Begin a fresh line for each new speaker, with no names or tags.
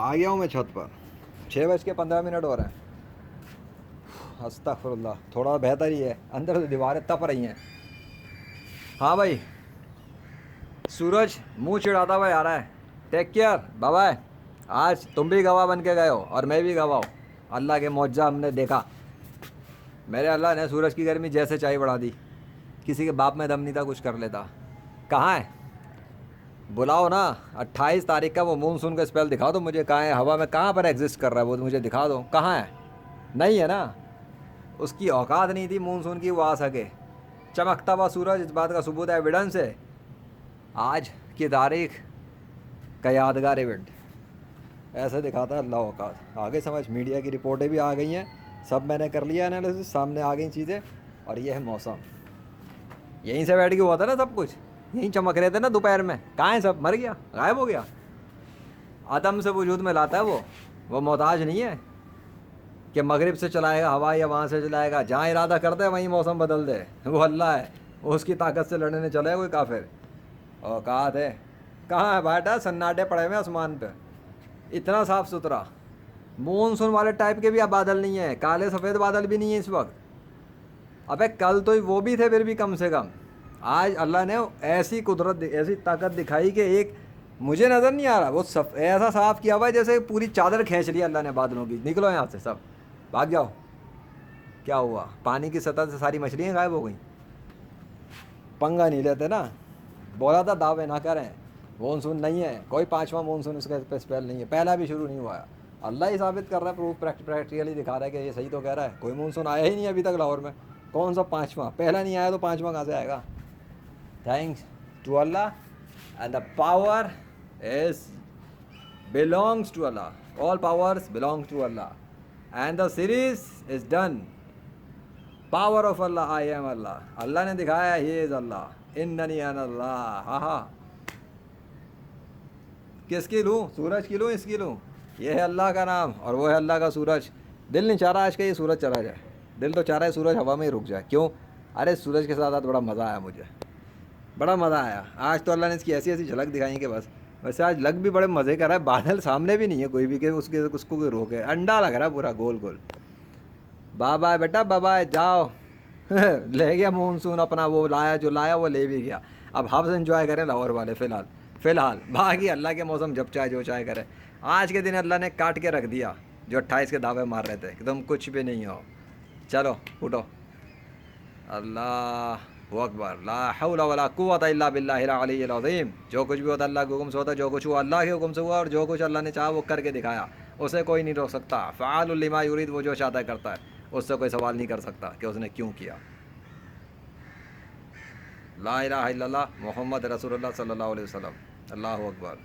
आ गया हूँ मैं छत पर। 6:15 हो रहे हैं। अस्तगफुरुल्लाह, थोड़ा बेहतर ही है, अंदर से दीवारें तप रही हैं। हाँ भाई, सूरज मुंह चिढ़ाता हुआ आ रहा है। Take care, bye bye. आज तुम भी गवाह बन के गए हो और मैं भी गवाह हूँ। अल्लाह के मौजज़ा हमने देखा। मेरे अल्लाह ने सूरज की गर्मी जैसे चाय बढ़ा दी। किसी के बाप में दम नहीं था कुछ कर लेता। कहाँ है? बुलाओ ना। 28 तारीख का वो मानसून का स्पेल दिखा दो मुझे, कहाँ है? हवा में कहाँ पर एग्जिस्ट कर रहा है वो तो मुझे दिखा दो, कहाँ है? नहीं है ना। उसकी औकात नहीं थी मानसून की, वो आ सके। चमकता हुआ सूरज इस बात का सबूत है, एविडेंस है। आज की तारीख का यादगार इवेंट ऐसे दिखाता है अल्लाह औकात। आगे समझ, मीडिया की रिपोर्टें भी आ गई हैं, सब मैंने कर लिया एनालिसिस, सामने आ गई चीज़ें। और ये है मौसम। यहीं से बैठ के हुआ था ना सब कुछ, यहीं चमक रहे थे ना दोपहर में। कहाँ है सब? मर गया, गायब हो गया। आदम से वजूद में लाता है वो मोहताज नहीं है कि मगरिब से चलाएगा हवा या वहाँ से चलाएगा। जहाँ इरादा करता है वहीं मौसम बदल दे। वो अल्लाह है, वो उसकी ताकत से लड़ने चले कोई काफिर। औकात है। कहाँ है बेटा? सन्नाटे पड़े हुए आसमान पे, इतना साफ़ सुथरा। मानसून वाले टाइप के भी अब बादल नहीं है, काले सफ़ेद बादल भी नहीं है इस वक्त। अबे कल तो वो भी थे फिर भी कम से कम। आज अल्लाह ने ऐसी कुदरत, ऐसी ताकत दिखाई कि एक मुझे नज़र नहीं आ रहा, वो ऐसा साफ़ किया हुआ है जैसे पूरी चादर खींच ली अल्लाह ने बादलों की। निकलो यहाँ से सब, भाग जाओ। क्या हुआ? पानी की सतह से सारी मछलियाँ गायब हो गई। पंगा नहीं लेते ना। बोला था दावे ना करें, मानसून नहीं है कोई, 5वां मानसून उसका स्पेल नहीं है, पहला भी शुरू नहीं हुआ है। अल्लाह ही साबित कर रहा है, प्रूफ प्रैक्टिकली दिखा रहा है कि ये सही तो कह रहा है। कोई मानसून आया ही नहीं अभी तक लाहौर में। कौन सा 5वां? पहला नहीं आया तो 5वां कहाँ से आएगा? Thanks to Allah and the power is belongs to Allah. All powers belong to Allah and the series is done. Power of Allah, I am Allah. Allah ने दिखाया ही इज़ अल्लाह, इन्ननी अना अल्लाह। हाँ हाँ, किसकी लूँ? सूरज की लूँ, इसकी लूँ? ये है अल्लाह का नाम और वो है अल्लाह का सूरज। दिल नहीं चाह रहा आज का ये सूरज चला जाए, दिल तो चाह रहा है सूरज हवा में ही रुक जाए। क्यों? अरे सूरज के साथ आज बड़ा मज़ा आया मुझे, बड़ा मज़ा आया। आज तो अल्लाह ने इसकी ऐसी ऐसी झलक दिखाई कि बस। वैसे आज लग भी बड़े मज़े का रहा है, बादल सामने भी नहीं है कोई भी कि उसको कोई रोके। अंडा लग रहा है पूरा गोल गोल। बाय बाय बेटा, बाय बाय, जाओ। ले गया मानसून अपना, वो लाया जो लाया वो ले भी गया। अब हम एंजॉय करें लाहौर वाले फ़िलहाल बाकी अल्लाह के मौसम जब चाहे जो चाहे करे। आज के दिन अल्लाह ने काट के रख दिया जो 28 के दावे मार रहे थे कि तुम कुछ भी नहीं हो। चलो उठो। अल्लाह अकबर, ला हौला वला कुव्वता इल्ला बिल्लाहिल अलिय्यिल अज़ीम। जो कुछ भी होता अल्लाह के हुक्म से होता, जो कुछ हुआ अल्लाह के हुक्म से हुआ, और जो कुछ अल्लाह ने चाहा वो करके दिखाया। उसे कोई नहीं रोक सकता। फ़आलुल लिमा युरीद, वो जो चाहता है करता है, उससे कोई सवाल नहीं कर सकता कि उसने क्यों किया। ला इलाहा इल्लल्लाह मुहम्मद रसूलुल्लाह सल्लल्लाहु अलैहि वसल्लम। अल्लाहु अकबर।